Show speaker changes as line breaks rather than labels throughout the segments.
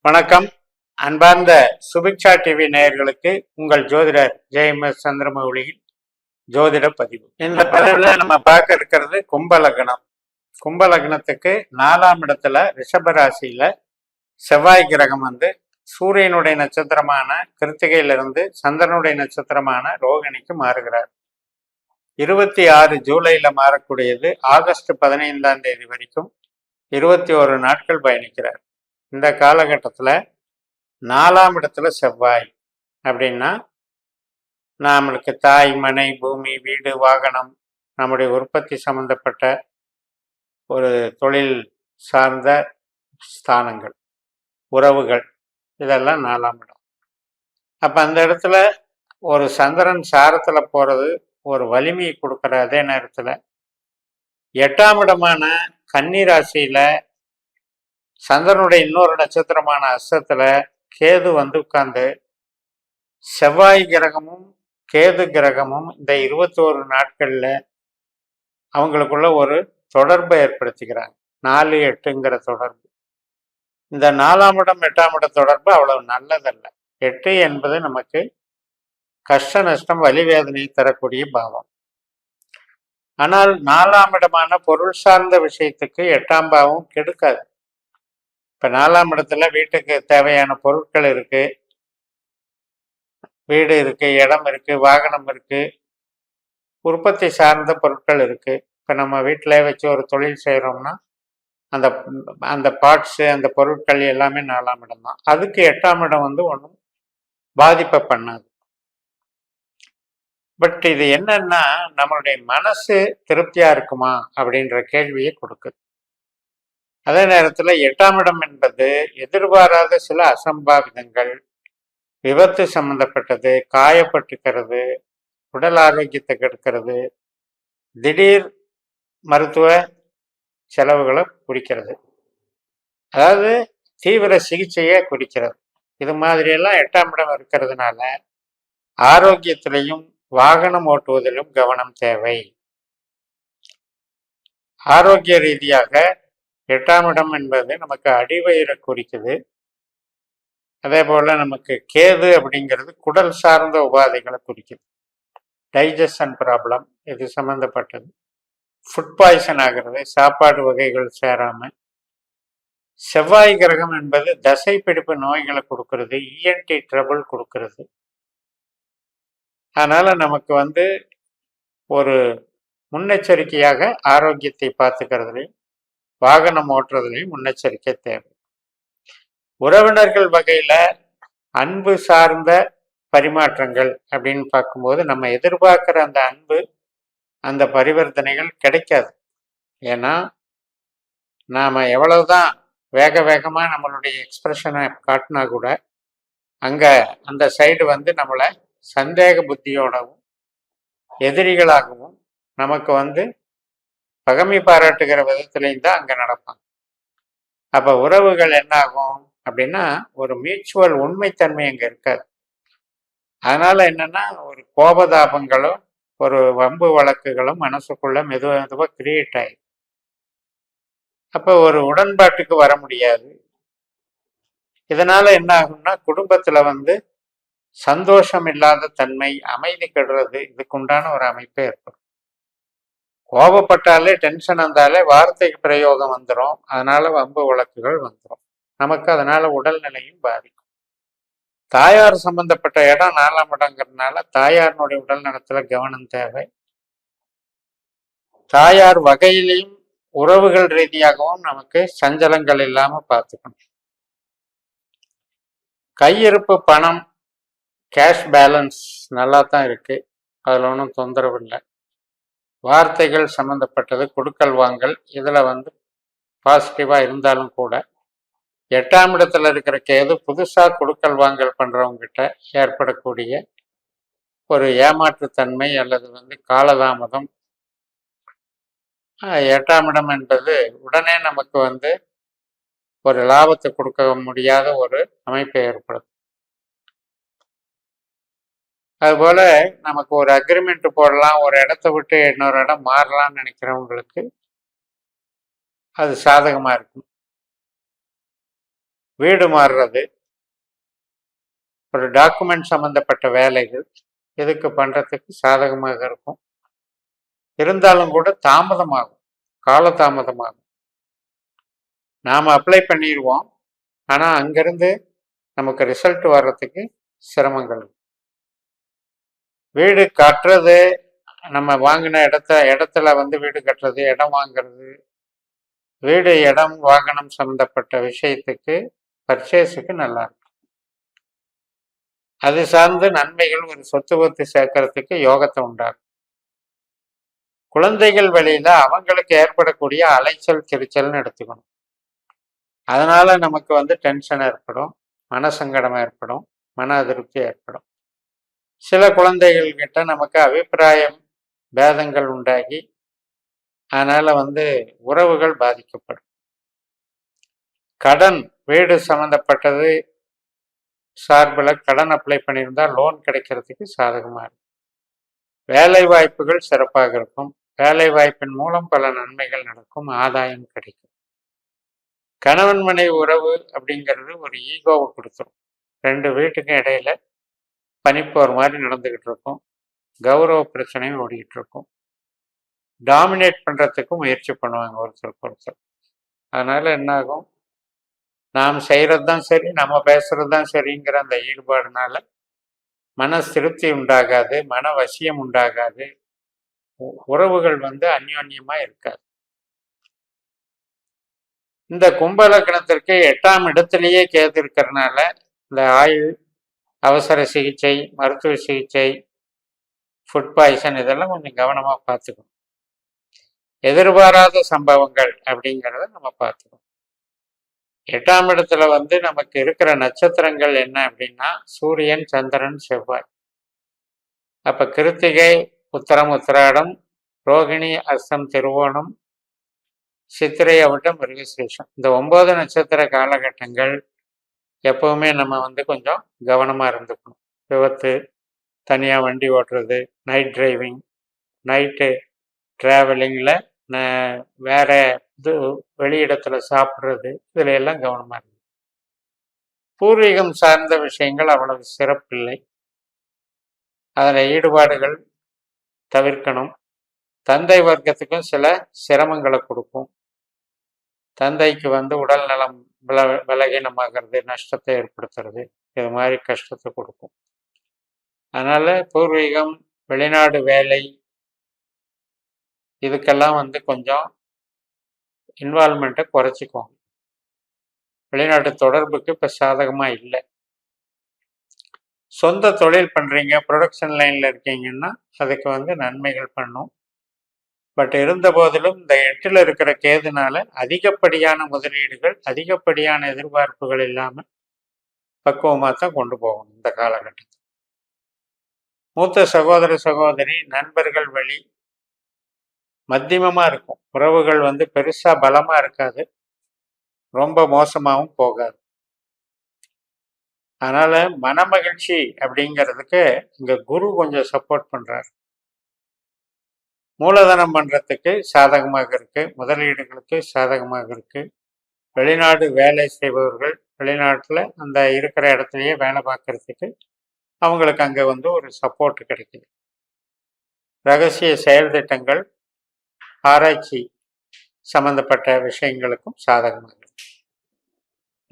வணக்கம். அன்பார்ந்த சுபிக்ஷா டிவி நேயர்களுக்கு உங்கள் ஜோதிடர் ஜெயமஸ் சந்திரமௌலியின் ஜோதிட பதிவு. இந்த பதிவுல நம்ம பார்க்க இருக்கிறது கும்ப லக்னம். கும்ப லக்னத்துக்கு 4ஆம் இடத்துல ரிஷபராசியில செவ்வாய் கிரகம் சூரியனுடைய நட்சத்திரமான கிருத்திகையிலிருந்து சந்திரனுடைய நட்சத்திரமான ரோகிணிக்கு மாறுகிறார். 26 ஜூலைல மாறக்கூடியது. ஆகஸ்ட் 15ஆம் தேதி வரைக்கும் 21 நாட்கள் பயணிக்கிறார். இந்த காலகட்டத்தில் 4ஆம் இடத்துல செவ்வாய் அப்படின்னா நம்மளுக்கு தாய், மனை, பூமி, வீடு, வாகனம், நம்முடைய உற்பத்தி சம்பந்தப்பட்ட ஒரு தொழில் சார்ந்த ஸ்தானங்கள், உறவுகள், இதெல்லாம் 4ஆம் இடம். அப்போ அந்த இடத்துல ஒரு சந்திரன் சாரத்தில் போகிறது ஒரு வலிமையை கொடுக்குற அதே நேரத்தில் 8ஆம் இடமான கன்னி ராசியில் சந்திரனுடைய இன்னொரு நட்சத்திரமான அஸ்தத்துல கேது உட்கார்ந்து செவ்வாய் கிரகமும் கேது கிரகமும் இந்த 21 நாட்கள்ல அவங்களுக்குள்ள ஒரு தொடர்பை ஏற்படுத்திக்கிறாங்க. 4-8ங்கிற தொடர்பு. இந்த 4ஆம் இடம் 8ஆம் இட தொடர்பு அவ்வளவு நல்லதல்ல. 8 என்பது நமக்கு கஷ்ட நஷ்டம், வலி வேதனை தரக்கூடிய பாவம். ஆனால் 4ஆம் இடமான பொருள் சார்ந்த விஷயத்துக்கு 8ஆம் பாவம் கெடுக்காது. இப்போ 4ஆம் இடத்துல வீட்டுக்கு தேவையான பொருட்கள் இருக்கு, வீடு இருக்கு, இடம் இருக்கு, வாகனம் இருக்கு, உற்பத்தி சார்ந்த பொருட்கள் இருக்கு. இப்போ நம்ம வீட்டில் வச்சு ஒரு தொழில் செய்கிறோம்னா அந்த அந்த பார்ட்ஸு, அந்த பொருட்கள் எல்லாமே 4ஆம் இடம் தான். அதுக்கு 8ஆம் இடம் ஒன்றும் பாதிப்பை பண்ணாது. பட் இது என்னன்னா நம்மளுடைய மனசு திருப்தியா இருக்குமா அப்படின்ற கேள்வியை கொடுக்குது. அதே நேரத்தில் 8ஆம் இடம் என்பது எதிர்பாராத சில அசம்பாவிதங்கள், விபத்து சம்பந்தப்பட்டது, காயப்பட்டுக்கிறது, உடல் ஆரோக்கியத்தை கெடுக்கிறது, திடீர் மருத்துவ செலவுகளை குறிக்கிறது, அதாவது தீவிர சிகிச்சையை குறிக்கிறது. இது மாதிரியெல்லாம் 8ஆம் இடம் இருக்கிறதுனால ஆரோக்கியத்திலையும் வாகனம் ஓட்டுவதிலும் கவனம் தேவை. ஆரோக்கிய ரீதியாக 8ஆம் இடம் என்பது நமக்கு அடிவயிறை குறிக்குது. அதே போல நமக்கு கேது அப்படிங்கிறது குடல் சார்ந்த உபாதைகளை குறிக்குது. டைஜஷன் ப்ராப்ளம் இது சம்பந்தப்பட்டது. ஃபுட் பாய்சன் ஆகிறது, சாப்பாடு வகைகள் சேராம. செவ்வாய் கிரகம் என்பது தசை பிடிப்பு நோய்களை கொடுக்கறது, இஎன்டி ட்ரபிள் கொடுக்கறது. அதனால நமக்கு ஒரு முன்னெச்சரிக்கையாக ஆரோக்கியத்தை பார்த்துக்கிறதுலையும் வாகனம் ஓட்டுறதுலையும் முன்னெச்சரிக்கை தேவை. உறவினர்கள் வகையில அன்பு சார்ந்த பரிமாற்றங்கள் அப்படின்னு பார்க்கும்போது நம்ம எதிர்பார்க்கிற அந்த அன்பு, அந்த பரிவர்த்தனைகள் கிடைக்காது. ஏன்னா நாம எவ்வளவுதான் வேக வேகமா நம்மளுடைய எக்ஸ்பிரஷனை காட்டினா கூட அங்க அந்த சைடு நம்மளை சந்தேக புத்தியோடவும் எதிரிகளாகவும் நமக்கு பகமை பாராட்டுகிற விதத்திலையும் தான் அங்க நடப்பாங்க. அப்ப உறவுகள் என்ன ஆகும் அப்படின்னா ஒரு மியூச்சுவல் உண்மைத்தன்மை அங்க இருக்காது. அதனால என்னன்னா ஒரு கோபதாபங்களும் ஒரு வம்பு வழக்குகளும் மனசுக்குள்ள மெதுவாக கிரியேட் ஆயிடும். அப்ப ஒரு உடன்பாட்டுக்கு வர முடியாது. இதனால என்ன ஆகும்னா குடும்பத்துல சந்தோஷம் இல்லாத தன்மை, அமைதி கெடுறது, இதுக்குண்டான ஒரு அமைப்பே ஏற்படும். கோபப்பட்டாலே, டென்ஷன் வந்தாலே வார்த்தைக்கு பிரயோகம் வந்துடும். அதனால வம்பு வழக்குகள் வந்துடும். நமக்கு அதனால உடல்நிலையும் பாதிக்கும். தாயார் சம்பந்தப்பட்ட இடம் 4ஆம் இடங்கிறதுனால தாயாரினுடைய உடல் நலத்துல கவனம் தேவை. தாயார் வகையிலையும் உறவுகள் ரீதியாகவும் நமக்கு சஞ்சலங்கள் இல்லாம பார்த்துக்கணும். கையிருப்பு பணம், கேஷ் பேலன்ஸ் நல்லா தான் இருக்கு, அதுல ஒன்றும் தொந்தரவு இல்லை. வார்த்தைகள் சம்பந்தப்பட்டது, கொடுக்கல் வாங்கல், இதுல பாசிட்டிவா இருந்தாலும் கூட 8ஆம் இடத்துல இருக்கிற கேது புதுசா கொடுக்கல் வாங்கல் பண்றவங்க கிட்ட ஏற்படக்கூடிய ஒரு ஏமாற்றுத்தன்மை அல்லது காலதாமதம். 8ஆம் இடம் என்பது உடனே நமக்கு ஒரு லாபத்தை கொடுக்க முடியாத ஒரு அமைப்பை ஏற்படுத்தும். அதுபோல நமக்கு ஒரு அக்ரிமெண்ட் போடலாம், ஒரு இடத்த விட்டு இன்னொரு இடம் மாறலாம்னு நினைக்கிறவங்களுக்கு அது சாதகமா இருக்கும். வீடு மாறுறது, ஒரு டாக்குமெண்ட் சம்பந்தப்பட்ட வேலைகள் இதுக்கு பண்றதுக்கு சாதகமாக இருக்கும். இருந்தாலும் கூட தாமதமாகும், காலதாமதமாகும். நாம் அப்ளை பண்ணிடுவோம், ஆனால் அங்கிருந்து நமக்கு ரிசல்ட் வர்றதுக்கு சிரமங்கள். வீடு கட்டுறது, நம்ம வாங்கின இடத்துல வந்து வீடு கட்டுறது, இடம் வாங்கிறது, வீடு இடம் வாகனம் சம்பந்தப்பட்ட விஷயத்துக்கு பர்ச்சேஸுக்கு நல்லா இருக்கும். அது சார்ந்து நன்மைகள் ஒரு சொத்து பத்து சேர்க்கறதுக்கு யோகத்தை உண்டாகும். குழந்தைகள் வழியில அவங்களுக்கு ஏற்படக்கூடிய அலைச்சல் திருச்சல்னு எடுத்துக்கணும். அதனால நமக்கு வந்து டென்ஷன் ஏற்படும், மனசங்கடம் ஏற்படும், மன அதிருப்தி ஏற்படும். சில குழந்தைகள் கிட்ட நமக்கு அபிப்பிராயம் பேதங்கள் உண்டாகி அதனால வந்து உறவுகள் பாதிக்கப்படும். கடன், வீடு சம்பந்தப்பட்டது சார்பில் கடன் அப்ளை பண்ணியிருந்தா லோன் கிடைக்கிறதுக்கு சாதகமாக இருக்கும். வேலை வாய்ப்புகள் சிறப்பாக இருக்கும். வேலை வாய்ப்பின் மூலம் பல நன்மைகள் நடக்கும், ஆதாயம் கிடைக்கும். கணவன் மனைவி உறவு அப்படிங்கிறது ஒரு ஈகோவை கொடுத்துரும். ரெண்டு வீட்டுக்கும் இடையில பனிப்போர் மாதிரி நடந்துகிட்டு இருக்கும். கௌரவ பிரச்சனையும் ஓடிக்கிட்டு இருக்கும். டாமினேட் பண்றதுக்கும் முயற்சி பண்ணுவாங்க ஒருத்தருக்கு ஒருத்தர். அதனால என்ன ஆகும், நாம் செய்கிறது தான் சரி, நம்ம பேசுறது தான் சரிங்கிற அந்த ஈடுபாடுனால மன திருப்தி உண்டாகாது, மன வசியம் உண்டாகாது, உறவுகள் வந்து அந்யோன்யமா இருக்காது. இந்த கும்ப லக்னத்திற்கு 8ஆம் இடத்திலேயே கேது இருக்கிறதுனால இந்த ஆயுள், அவசர சிகிச்சை, மருத்துவ சிகிச்சை, ஃபுட் பாய்சன் இதெல்லாம் கொஞ்சம் கவனமா பார்த்துக்கணும். எதிர்பாராத சம்பவங்கள் அப்படிங்கிறத நம்ம பார்த்துக்கணும். 8ஆம் இடத்துல வந்து நமக்கு இருக்கிற நட்சத்திரங்கள் என்ன அப்படின்னா சூரியன், சந்திரன், செவ்வாய். அப்ப கிருத்திகை, உத்தரம், உத்திராடம், ரோகிணி, அஸ்தம், திருவோணம், சித்திரை, அவிட்டம், மிருகசீரிஷம். இந்த 9 நட்சத்திர காலகட்டங்கள் எப்பவுமே நம்ம வந்து கொஞ்சம் கவனமா இருந்துக்கணும். விபத்து, தனியா வண்டி ஓட்டுறது, நைட் டிரைவிங், நைட்டு டிராவலிங்கில் வேற இது வெளியிடத்துல சாப்பிட்றது, இதுல எல்லாம் கவனமா இருக்கு. பூர்வீகம் சார்ந்த விஷயங்கள் அவ்வளவு சிறப்பில்லை, அதில் ஈடுபாடுகள் தவிர்க்கணும். தந்தை வர்க்கத்துக்கும் சில சிரமங்களை கொடுக்கும். தந்தைக்கு வந்து உடல் நலம் பலகீனமாகிறது, நஷ்டத்தை ஏற்படுத்துறது, இது மாதிரி கஷ்டத்தை கொடுக்கும். அதனால பூர்வீகம், வெளிநாடு வேலை இதுக்கெல்லாம் வந்து கொஞ்சம் இன்வால்மெண்ட்டை குறைச்சிக்குவோம். வெளிநாட்டு தொடர்புக்கு இப்போ சாதகமாக இல்லை. சொந்த தொழில் பண்ணுறீங்க, ப்ரொடக்ஷன் லைனில் இருக்கீங்கன்னா அதுக்கு வந்து நன்மைகள் பண்ணும். பட் இருந்த போதிலும் இந்த 8ல் இருக்கிற கேதுனால அதிகப்படியான முதலீடுகள், அதிகப்படியான எதிர்பார்ப்புகள் இல்லாமல் பக்குவமாக தான் கொண்டு போகணும் இந்த காலகட்டத்தில். மூத்த சகோதர சகோதரி, நண்பர்கள் வழி மத்தியமமாக இருக்கும். உறவுகள் வந்து பெருசாக பலமாக இருக்காது, ரொம்ப மோசமாகவும் போகாது. அதனால மனமகிழ்ச்சி அப்படிங்கிறதுக்கு இங்க குரு கொஞ்சம் சப்போர்ட் பண்றாரு. மூலதனம் பண்றதுக்கு சாதகமாக இருக்கு, முதலீடுகளுக்கு சாதகமாக இருக்கு. வெளிநாடு வேலை செய்பவர்கள் வெளிநாட்டில் அந்த இருக்கிற இடத்துலயே வேலை பார்க்கறதுக்கு அவங்களுக்கு அங்கே வந்து ஒரு சப்போர்ட் கிடைக்குது. ரகசிய செயல் திட்டங்கள், ஆராய்ச்சி சம்பந்தப்பட்ட விஷயங்களுக்கும் சாதகமாக இருக்கு.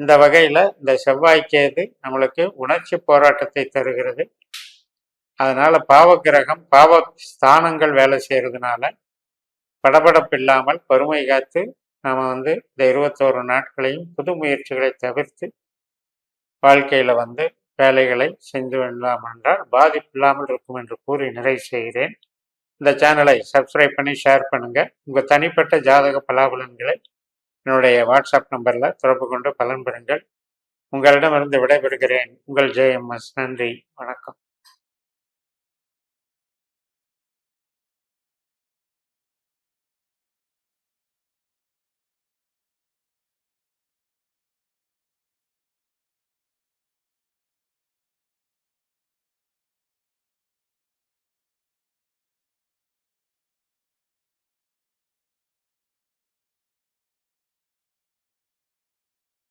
இந்த வகையில் இந்த செவ்வாய்க்கேது நம்மளுக்கு உணர்ச்சி போராட்டத்தை தருகிறது. அதனால பாவக்கிரகம், பாவ ஸ்தானங்கள் வேலை செய்யறதுனால படபடப்பு இல்லாமல் பொறுமை காத்து நாம் வந்து இந்த 21 நாட்களையும் புது முயற்சிகளை தவிர்த்து வாழ்க்கையில் வந்து வேலைகளை செஞ்சு வேண்டாம் என்றால் பாதிப்பு இல்லாமல் இருக்கும் என்று கூறி நிறைவு செய்கிறேன். இந்த சேனலை சப்ஸ்கிரைப் பண்ணி ஷேர் பண்ணுங்கள். உங்கள் தனிப்பட்ட ஜாதக பலாபலன்களை என்னுடைய வாட்ஸ்அப் நம்பரில் தொடர்பு கொண்டு பலன் பெறுங்கள். உங்களிடமிருந்து விடைபெறுகிறேன். உங்கள் JMS. நன்றி, வணக்கம்.